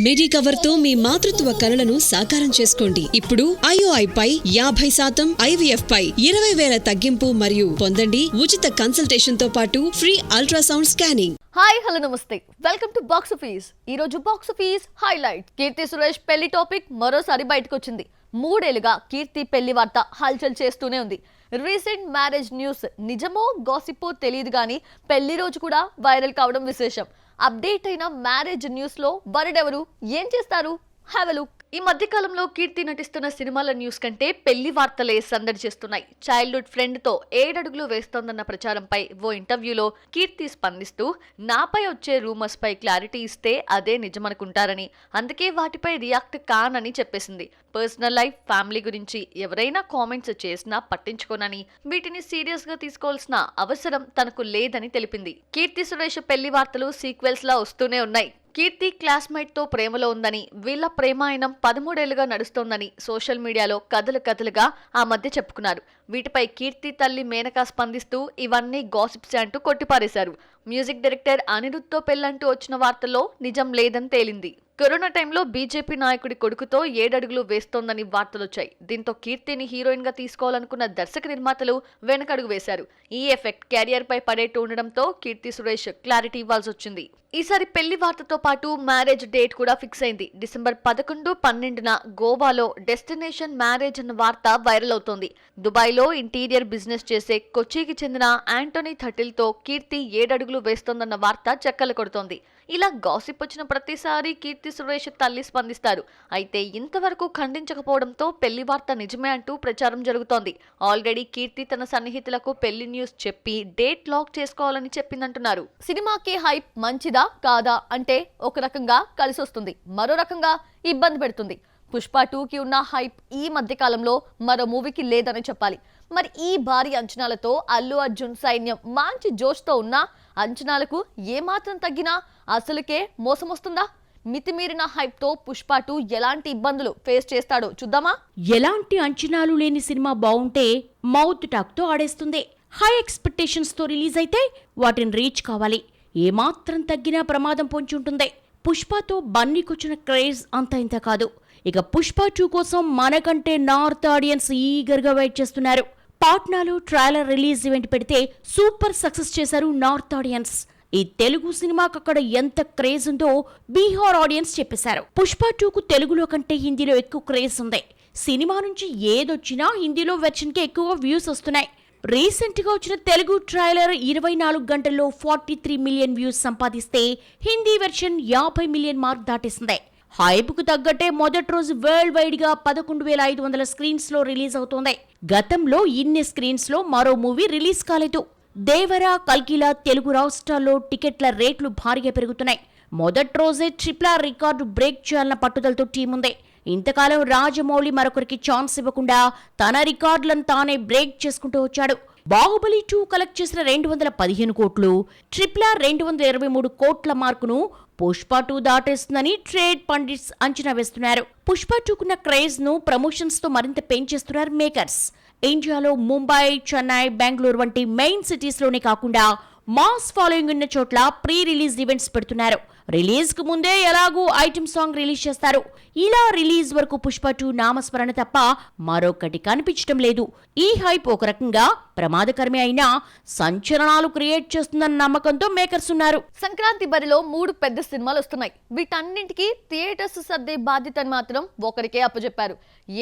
మిడి cover తో మీ మాతృత్వ కలలను సాకారం చేసుకోండి. ఇప్పుడు IOI పై 50%, IVF పై 20,000 తగ్గింపు మరియు పొందండి ఉచిత కన్సల్టేషన్ తో పాటు free ultrasound scanning. Hi hello నమస్తే, వెల్కమ్ టు బాక్స్ ఆఫీస్. ఈ రోజు box office highlight. Keerthy Suresh పెళ్లి టాపిక్ మరోసారి బయటకు వచ్చింది. 3 ఏళ్లుగా కీర్తి పెళ్లి వార్త హల్చల్ చేస్తూనే ఉంది. రీసెంట్ మ్యారేజ్ న్యూస్ నిజమో గాసిప్పో తెలియదు కానీ పెళ్లి రోజు కూడా వైరల్ కావడం విశేషం. అప్డేట్ అయిన మ్యారేజ్ న్యూస్ లో వరుడెవరు, ఏం చేస్తారు, హ్యావ్ ఎ లుక్. ఈ మధ్య కాలంలో కీర్తి నటిస్తున్న సినిమాల న్యూస్ కంటే పెళ్లి వార్తలే సందడి చేస్తున్నాయి. చైల్డ్హుడ్ ఫ్రెండ్ తో 7 అడుగులు వేస్తోందన్న ప్రచారంపై ఓ ఇంటర్వ్యూలో కీర్తి స్పందిస్తూ నాపై వచ్చే రూమర్స్ పై క్లారిటీ ఇస్తే అదే నిజమనుకుంటారని, అందుకే వాటిపై రియాక్ట్ కానని చెప్పేసింది. పర్సనల్ లైఫ్, ఫ్యామిలీ గురించి ఎవరైనా కామెంట్స్ చేసినా పట్టించుకోనని, వీటిని సీరియస్ గా తీసుకోవాల్సిన అవసరం తనకు లేదని తెలిపింది. కీర్తి సురేష్ పెళ్లి వార్తలు సీక్వెల్స్ లా వస్తూనే ఉన్నాయి. కీర్తి క్లాస్మేట్ తో ప్రేమలో ఉందని, వీళ్ల ప్రేమాయణం 13 ఏళ్లుగా నడుస్తోందని సోషల్ మీడియాలో కథలుగా ఆ మధ్య చెప్పుకున్నారు. వీటిపై కీర్తి తల్లి మేనకా స్పందిస్తూ ఇవన్నీ గాసిప్స్ అంటూ కొట్టిపారేశారు. మ్యూజిక్ డైరెక్టర్ అనిరుద్ధ్ తో పెళ్లంటూ వచ్చిన వార్తల్లో నిజం లేదని తేలింది. కరోనా టైంలో బీజేపీ నాయకుడి కొడుకుతో 7 అడుగులు వేస్తోందని వార్తలొచ్చాయి. దీంతో కీర్తిని హీరోయిన్ గా తీసుకోవాలనుకున్న దర్శక నిర్మాతలు వెనకడుగు వేశారు. ఈ ఎఫెక్ట్ క్యారియర్ పై పడేట్టు ఉండడంతో కీర్తి సురేష్ క్లారిటీ ఇవ్వాల్సి వచ్చింది. ఈసారి పెళ్లి వార్తతో పాటు మ్యారేజ్ డేట్ కూడా ఫిక్స్ అయింది. డిసెంబర్ 11, 12న గోవాలో డెస్టినేషన్ మ్యారేజ్ అన్న వార్త వైరల్ అవుతోంది. దుబాయ్ లో ఇంటీరియర్ బిజినెస్ చేసే కొచ్చికి చెందిన యాంటోనీ థటిల్ తో కీర్తి 7 అడుగులు వేస్తోందన్న వార్త చక్కలు కొడుతోంది. ఇలా గాసిప్ వచ్చిన ప్రతిసారి కీర్తి సురేష్ తల్లి స్పందిస్తారు. అయితే ఇంతవరకు ఖండించకపోవడంతో పెళ్లి వార్త నిజమే అంటూ ప్రచారం జరుగుతోంది. ఆల్రెడీ కీర్తి తన సన్నిహితులకు పెళ్లి న్యూస్ చెప్పి డేట్ లాక్ చేసుకోవాలని చెప్పిందంటున్నారు. సినిమాకి హైప్ మంచిదా కాదా అంటే ఒక రకంగా కలిసొస్తుంది, మరో రకంగా ఇబ్బంది పెడుతుంది. పుష్ప 2కి ఉన్న హైప్ ఈ మధ్య కాలంలో మరో మూవీకి లేదని చెప్పాలి. మరి ఈ భారీ అంచనాలతో అల్లు అర్జున్ సైన్యం మంచి జోష్తో ఉన్నా అంచనాలకు ఏమాత్రం తగ్గినా అసలుకే మోసం వస్తుందా? మితిమీరిన హైప్ తో పుష్ప 2 ఎలాంటి ఇబ్బందులు ఫేస్ చేస్తాడో చూద్దామా? ఎలాంటి అంచనాలు లేని సినిమా బాగుంటే మౌత్ టాక్ తో ఆడేస్తుంది. హై ఎక్స్పెక్టేషన్స్ తో రిలీజ్ అయితే వాటిని రీచ్ కావాలి. ఏమాత్రం తగ్గినా ప్రమాదం పొంచి ఉంటుంది. పుష్పతో బన్నీకొచ్చిన క్రేజ్ అంత ఇంత కాదు. ఇక పుష్ప 2 కోసం మనకంటే నార్త్ ఆడియన్స్ ఈగర్ గా వెయిట్ చేస్తున్నారు. పాట్నాలో ట్రైలర్ రిలీజ్ ఈవెంట్ పెడితే సూపర్ సక్సెస్ చేశారు నార్త్ ఆడియన్స్. ఈ తెలుగు సినిమాకి అక్కడ ఎంత క్రేజ్ ఉందో బీహార్ ఆడియన్స్ చెప్పేశారు. పుష్ప 2కు తెలుగులో కంటే హిందీలో ఎక్కువ క్రేజ్ ఉంది. సినిమా నుంచి ఏదొచ్చినా హిందీలో వెర్షన్ కి ఎక్కువ వ్యూస్ వస్తున్నాయి. రీసెంట్ గా వచ్చిన తెలుగు ట్రైలర్ 24 గంటల్లో 43 మిలియన్ వ్యూస్ సంపాదిస్తే హిందీ వెర్షన్ 50 మిలియన్ మార్క్ దాటేసింది. హైప్ కు తగ్గట్టే మొదటి రోజు వరల్డ్ వైడ్ గా 11,500 స్క్రీన్స్ లో రిలీజ్ అవుతోంది. గతంలో ఇన్ని స్క్రీన్స్ లో మరో మూవీ రిలీజ్ కాలేదు. దేవరా, కల్కిలా తెలుగు రాష్ట్రాల్లో టికెట్ల రేట్లు భారీగా పెరుగుతున్నాయి. మొదటి రోజే RRR రికార్డు బ్రేక్ చేయాలన్న పట్టుదలతో టీం ఉంది. ఇంతకాలం రాజమౌళి మరొకరికి ఛాన్స్ ఇవ్వకుండా తన రికార్డులను తానే బ్రేక్ చేసుకుంటూ వచ్చాడు. బాహుబలి 2 కలెక్ట్ చేసిన 215 కోట్లు, RRR 223 కోట్ల మార్కును పుష్ప 2 దాటేస్తుందని ట్రేడ్ పండిట్స్ అంచనా వేస్తున్నారు. పుష్ప 2కున్న క్రేజ్ ను ప్రమోషన్స్ తో మరింత పెంచేస్తున్నారు మేకర్స్. ఇండియాలో ముంబై, చెన్నై, బెంగళూరు వంటి మెయిన్ సిటీస్ లోనే కాకుండా మాస్ ఫాలోయింగ్ ఉన్న చోట్ల ప్రీ రిలీజ్ ఈవెంట్స్ పెడుతున్నారు. రిలీజ్ కు ముందే ఎలాగూ ఐటమ్ సాంగ్ రిలీజ్ చేస్తారు. ఇలా రిలీజ్ వరకు పుష్ప 2 నామస్మరణ తప్ప మరొకటి కనిపించడం లేదు. ఈ హైప్ ఒక రకంగా ప్రమాదకరమే అయినా సంచలనాలు క్రియేట్ చేస్తుందన్న నమ్మకంతో మేకర్స్ ఉన్నారు. సంక్రాంతి బరిలో 3 పెద్ద సినిమాలు వస్తున్నాయి. వీటన్నింటికి థియేటర్స్ సర్దే బాధ్యతను మాత్రం ఒకరికే అప్పచెప్పారు.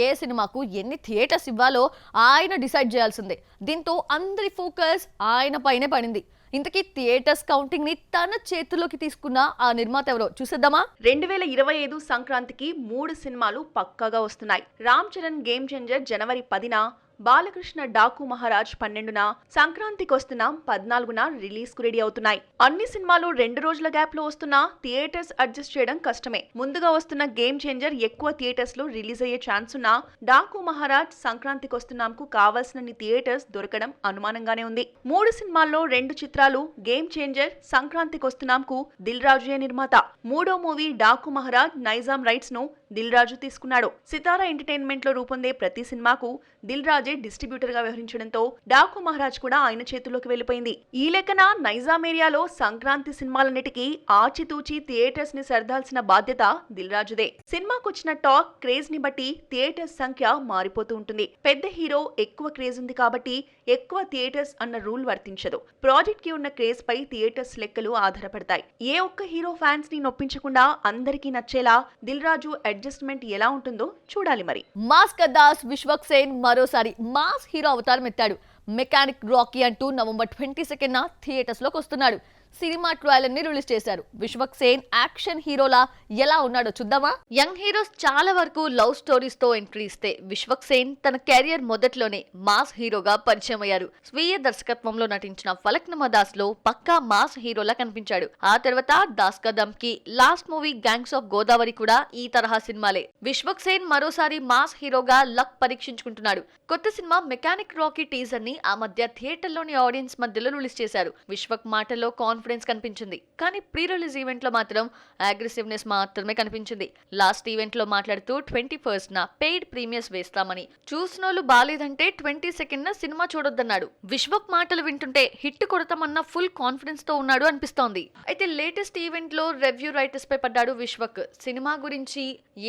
ఏ సినిమాకు ఎన్ని థియేటర్స్ ఇవ్వాలో ఆయన డిసైడ్ చేయాల్సిందే. దీంతో అందరి ఫోకస్ ఆయన పైనే పడింది. ఇంతకీ థియేటర్స్ కౌంటింగ్ ని తన చేతుల్లోకి తీసుకున్న ఆ నిర్మాత ఎవరో చూసేద్దామా? 2025 సంక్రాంతికి 3 సినిమాలు పక్కాగా వస్తున్నాయి. రామ్ చరణ్ గేమ్ చేంజర్ జనవరి 10న, బాలకృష్ణ డాకు మహారాజ్ 12న, సంక్రాంతికి వస్తున్న 14న రిలీజ్ కు రెడీ అవుతున్నాయి. అన్ని సినిమాలు 2 రోజుల గ్యాప్ లో వస్తున్నా థియేటర్స్ అడ్జస్ట్ చేయడం కష్టమే. ముందుగా వస్తున్న గేమ్ చేంజర్ ఎక్కువ థియేటర్స్ లో రిలీజ్ అయ్యే ఛాన్స్ ఉన్నా డాకు మహారాజ్ సంక్రాంతికి వస్తున్నాంకు కావాల్సినన్ని థియేటర్స్ దొరకడం అనుమానంగానే ఉంది. 3 సినిమాల్లో 2 చిత్రాలు గేమ్ చేంజర్, సంక్రాంతికి వస్తున్నాంకు దిల్ రాజుయే నిర్మాత. 3వ మూవీ డాకు మహారాజ్ నైజాం రైట్స్ ను దిల్ రాజు తీసుకున్నాడు. సితారా ఎంటర్టైన్మెంట్ లో రూపొందే ప్రతి సినిమాకు దిల్ రాజే డిస్ట్రిబ్యూటర్ గా వ్యవహరించడంతో డాకు మహారాజ్ కూడా ఆయన చేతుల్లోకి వెళ్లిపోయింది. ఈ లెక్కన నైజాం ఏరియాలో సంక్రాంతి సినిమాలన్నిటికీ ఆచితూచి థియేటర్స్ ని సర్దాల్సిన బాధ్యత దిల్ రాజుదే. సినిమాకొచ్చిన టాక్ క్రేజ్ ని బట్టి థియేటర్స్ సంఖ్య మారిపోతూ ఉంటుంది. పెద్ద హీరో ఎక్కువ క్రేజ్ ఉంది కాబట్టి ఎక్కువ థియేటర్స్ అన్న రూల్ వర్తించదు. ప్రాజెక్ట్ కి ఉన్న క్రేజ్ పై థియేటర్స్ లెక్కలు ఆధారపడతాయి. ఏ ఒక్క హీరో ఫ్యాన్స్ ని నొప్పించకుండా అందరికీ నచ్చేలా దిల్ రాజు అడ్జస్ట్మెంట్ ఎలా ఉంటుందో చూడాలి. మరి మాస్ కదాస్ విశ్వక్ సేన్ మరోసారి మాస్ హీరో అవతారం ఎత్తాడు. మెకానిక్ రాకీ అంటూ నవంబర్ 22న థియేటర్స్ లోకి వస్తున్నాడు. సినిమా ట్రైలర్ ని రిలీజ్ చేశారు. విశ్వక్ సేన్ యాక్షన్ హీరోలా ఎలా ఉన్నాడో చూద్దామా? యంగ్ హీరోస్ చాలా వరకు లవ్ స్టోరీస్ తో ఎంట్రీ ఇస్తే విశ్వక్ సేన్ తన కెరియర్ మొదట్లోనే మాస్ హీరోగా పరిచయం అయ్యారు. స్వీయ దర్శకత్వంలో నటించిన ఫలక్నుమా దాస్ లో పక్కా మాస్ హీరోలా కనిపించాడు. ఆ తర్వాత దాస్ కా దమ్ కి last movie gangs of Godavari కూడా ఈ తరహా సినిమాలే. విశ్వక్ సేన్ మరోసారి మాస్ హీరోగా లక్ పరీక్షించుకుంటున్నాడు. కొత్త సినిమా మెకానిక్ రాకీ టీజర్ ని ఆ మధ్య థియేటర్లోని ఆడియన్స్ మధ్యలో రిలీజ్ చేశారు. విశ్వక్ మాటల్లో కాన్ఫిడెన్స్ కనిపించింది, కానీ ప్రీ రిలీజ్ ఈవెంట్ లో మాత్రం అగ్రెసివ్నెస్ మాత్రమే కనిపించింది. లాస్ట్ ఈవెంట్ లో మాట్లాడుతూ 21న పెయిడ్ ప్రీమియర్స్ వేస్తామని, చూసినోళ్ళు బాలేదంటే 22న సినిమా చూడొద్దన్నాడు. విశ్వక్ మాటలు వింటుంటే హిట్ కొడతామన్న ఫుల్ కాన్ఫిడెన్స్ తో ఉన్నాడు అనిపిస్తోంది. అయితే లేటెస్ట్ ఈవెంట్ లో రివ్యూ రైటర్స్ పై పడ్డాడు విశ్వక్. సినిమా గురించి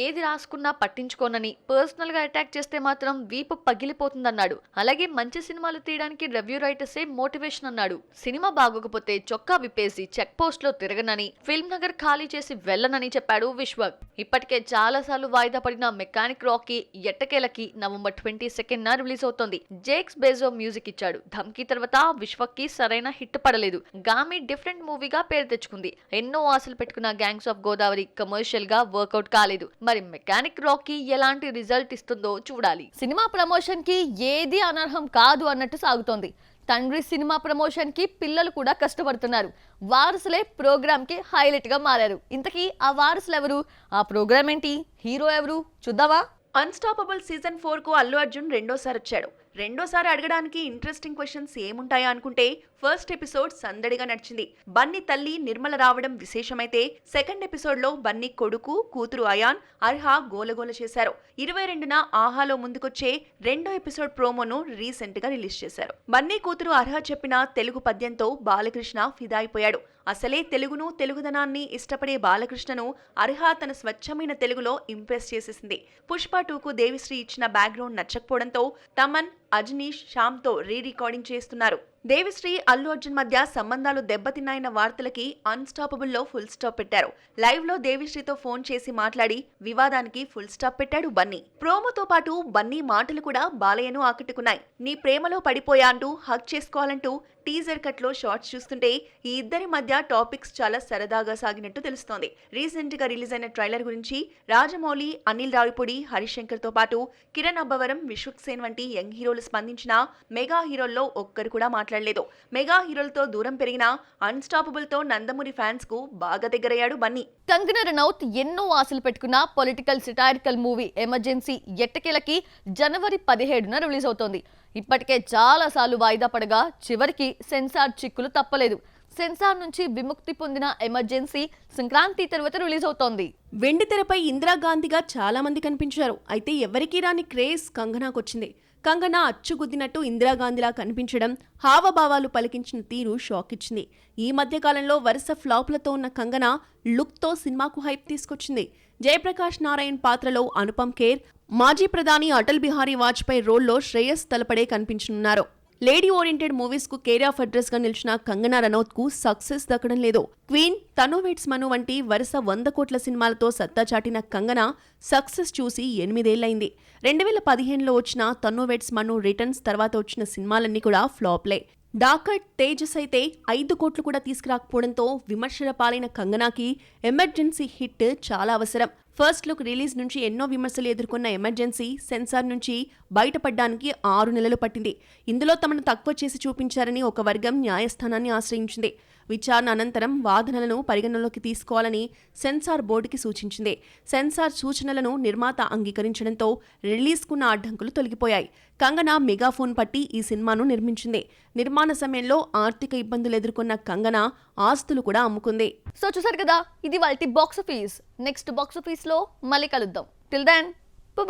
ఏది రాసుకున్నా పట్టించుకోనని, పర్సనల్ గా అటాక్ చేస్తే మాత్రం వీపు పగిలిపోతుందన్నాడు. అలాగే మంచి సినిమాలు తీయడానికి రివ్యూ రైటర్సే మోటివేషన్ అన్నాడు. సినిమా బాగోకపోతే చొక్కా విప్పేసి చెక్ పోస్ట్ లో తిరగనని, ఫిల్మ్ నగర్ ఖాళీ చేసి వెళ్లనని చెప్పాడు విశ్వక్. ఇప్పటికే చాలా సార్లు వాయిదా పడిన మెకానిక్ రాకీ ఎట్టకేలకి నవంబర్ 22న రిలీజ్ అవుతోంది. జేక్స్ బేజో మ్యూజిక్ ఇచ్చాడు. ధమ్కీ తర్వాత విశ్వక్ కి సరైన హిట్ పడలేదు. గామి డిఫరెంట్ మూవీగా పేరు తెచ్చుకుంది. ఎన్నో ఆశలు పెట్టుకున్న గ్యాంగ్స్ ఆఫ్ గోదావరి కమర్షియల్ గా వర్కౌట్ కాలేదు. మరి మెకానిక్ రాకీ ఎలాంటి రిజల్ట్ ఇస్తుందో చూడాలి. సినిమా ప్రమోషన్ కి ఏది అనర్హం కాదు అన్నట్టు సాగుతోంది. తండ్రి సినిమా ప్రమోషన్ కి పిల్లలు కూడా కష్టపడుతున్నారు. వారసులే ప్రోగ్రామ్ కి హైలైట్ గా మారారు. ఇంతకీ ఆ వారసులు ఎవరు? ఆ ప్రోగ్రామ్ ఏంటి? హీరో ఎవరు? చూద్దామా? అన్స్టాపబుల్ సీజన్ 4 కు అల్లు అర్జున్ రెండోసారి వచ్చాడు. రెండోసారి అడగడానికి ఇంట్రెస్టింగ్ క్వశ్చన్స్ ఏముంటాయా అనుకుంటే ఫస్ట్ ఎపిసోడ్ సందడిగా నడిచింది. బన్నీ తల్లి నిర్మల రావడం విశేషమైతే సెకండ్ ఎపిసోడ్ లో బన్నీ కొడుకు, కూతురు అయాన్, అర్హా గోలగోల చేశారు. 22న ఆహాలో ముందుకొచ్చే రెండో ఎపిసోడ్ ప్రోమోను రీసెంట్ గా రిలీజ్ చేశారు. బన్నీ కూతురు అర్హా చెప్పిన తెలుగు పద్యంతో బాలకృష్ణ ఫిదా అయిపోయాడు. అసలే తెలుగును, తెలుగుదనాన్ని ఇష్టపడే బాలకృష్ణను అర్హా తన స్వచ్ఛమైన తెలుగులో ఇంప్రెస్ చేసేసింది. పుష్ప 2కు దేవిశ్రీ ఇచ్చిన బ్యాక్గ్రౌండ్ నచ్చకపోవడంతో తమన్, అజనీష్, శ్యామ్తో రికార్డింగ్ చేస్తున్నారు. దేవిశ్రీ, అల్లు అర్జున్ మధ్య సంబంధాలు దెబ్బతిన్నాయన్న వార్తలకి అన్స్టాపబుల్ లో ఫుల్ స్టాప్ పెట్టారు. లైవ్ లో దేవిశ్రీతో ఫోన్ చేసి మాట్లాడి వివాదానికి ఫుల్ స్టాప్ పెట్టాడు బన్నీ. ప్రోమోతో పాటు బన్నీ మాటలు కూడా బాలయ్యను ఆకట్టుకున్నాయి. నీ ప్రేమలో పడిపోయా అంటూ హక్ చేసుకోవాలంటూ టీజర్ కట్ లో షార్ట్స్ చూస్తుంటే ఈ ఇద్దరి మధ్య టాపిక్స్ చాలా సరదాగా సాగినట్టు తెలుస్తోంది. రీసెంట్ గా రిలీజ్ అయిన ట్రైలర్ గురించి రాజమౌళి, అనిల్ రావిపూడి, హరిశంకర్ తో పాటు కిరణ్ అబ్బవరం, విశ్వక్ సేన్ వంటి యంగ్ హీరోలు స్పందించిన మెగా హీరోల్లో ఒక్కరు కూడా మాట్లాడలేదు. మెగా హీరోలతో దూరం పెరిగిన అన్స్టాపబుల్ తో నందమూరి ఫ్యాన్స్ కు బాగా దగ్గరయ్యాడు బన్నీ. కంగనా రనౌత్ ఎన్నో ఆశలు పెట్టుకున్న పొలిటికల్ సిటారికల్ మూవీ ఎమర్జెన్సీ ఎట్టకేలకి జనవరి 17న రిలీజ్ అవుతోంది. ఇప్పటికే చాలా సార్లు వాయిదా పడగా చివరికి సెన్సార్ చిక్కులు తప్పలేదు. సెన్సార్ నుంచి విముక్తి పొందిన ఎమర్జెన్సీ సంక్రాంతి తర్వాత రిలీజ్ అవుతోంది. వెండితెరపై ఇందిరాగాంధీగా చాలా మంది కనిపించారు. అయితే ఎవరికీ రాని క్రేజ్ కంగనాకొచ్చింది. కంగనా అచ్చుగుద్దినట్టు ఇందిరాగాంధీలా కనిపించడం, హావభావాలు పలికించిన తీరు షాక్ ఇచ్చింది. ఈ మధ్యకాలంలో వరుస ఫ్లాప్లతో ఉన్న కంగనా లుక్తో సినిమాకు హైప్ తీసుకొచ్చింది. జయప్రకాష్ నారాయణ్ పాత్రలో అనుపమ్ ఖేర్, మాజీ ప్రధాని అటల్ బిహారీ వాజ్పేయి రోల్లో శ్రేయస్ తలపడే కనిపించనున్నారు. లేడీ ఓరియంటెడ్ మూవీస్ కు కేర్ ఆఫ్ అడ్రస్ గా నిలిచిన కంగనా రనౌత్ కు సక్సెస్ దక్కడం లేదు. క్వీన్, తను వెయిట్స్ మను వంటి వరుస 100 కోట్ల సినిమాలతో సత్తా చాటిన కంగనా సక్సెస్ చూసి 8 ఏళ్లైంది. 2015లో వచ్చిన తను వెయిట్స్ మను, రిటర్న్స్ తర్వాత వచ్చిన సినిమాలన్నీ కూడా ఫ్లాప్లే. డాకట్, తేజస్ అయితే 5 కోట్లు కూడా తీసుకురాకపోవడంతో విమర్శల పాలైన కంగనాకి ఎమర్జెన్సీ హిట్ చాలా అవసరం. ఫస్ట్ లుక్ రిలీజ్ నుంచి ఎన్నో విమర్శలు ఎదుర్కొన్న ఎమర్జెన్సీ సెన్సార్ నుంచి బయటపడ్డానికి 6 నెలలు పట్టింది. ఇందులో తమను తక్కువ చేసి చూపించారని ఒక వర్గం న్యాయస్థానాన్ని ఆశ్రయించింది. విచారణ అనంతరం వాదనలను పరిగణనలోకి తీసుకోవాలని సెన్సార్ బోర్డుకి సూచించింది. సెన్సార్ సూచనలను నిర్మాత అంగీకరించడంతో రిలీజ్కున్న అడ్డంకులు తొలగిపోయాయి. కంగనా మెగాఫోన్ పట్టి ఈ సినిమాను నిర్మించింది. నిర్మాణ సమయంలో ఆర్థిక ఇబ్బందులు ఎదుర్కొన్న కంగనా ఆస్తులు కూడా అమ్ముకుంది. సో చూసారు కదా, ఇది వాళ్ళ box office. Next box office లో మళ్ళీ కలుద్దాం. Till then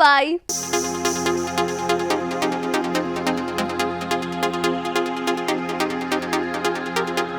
bye.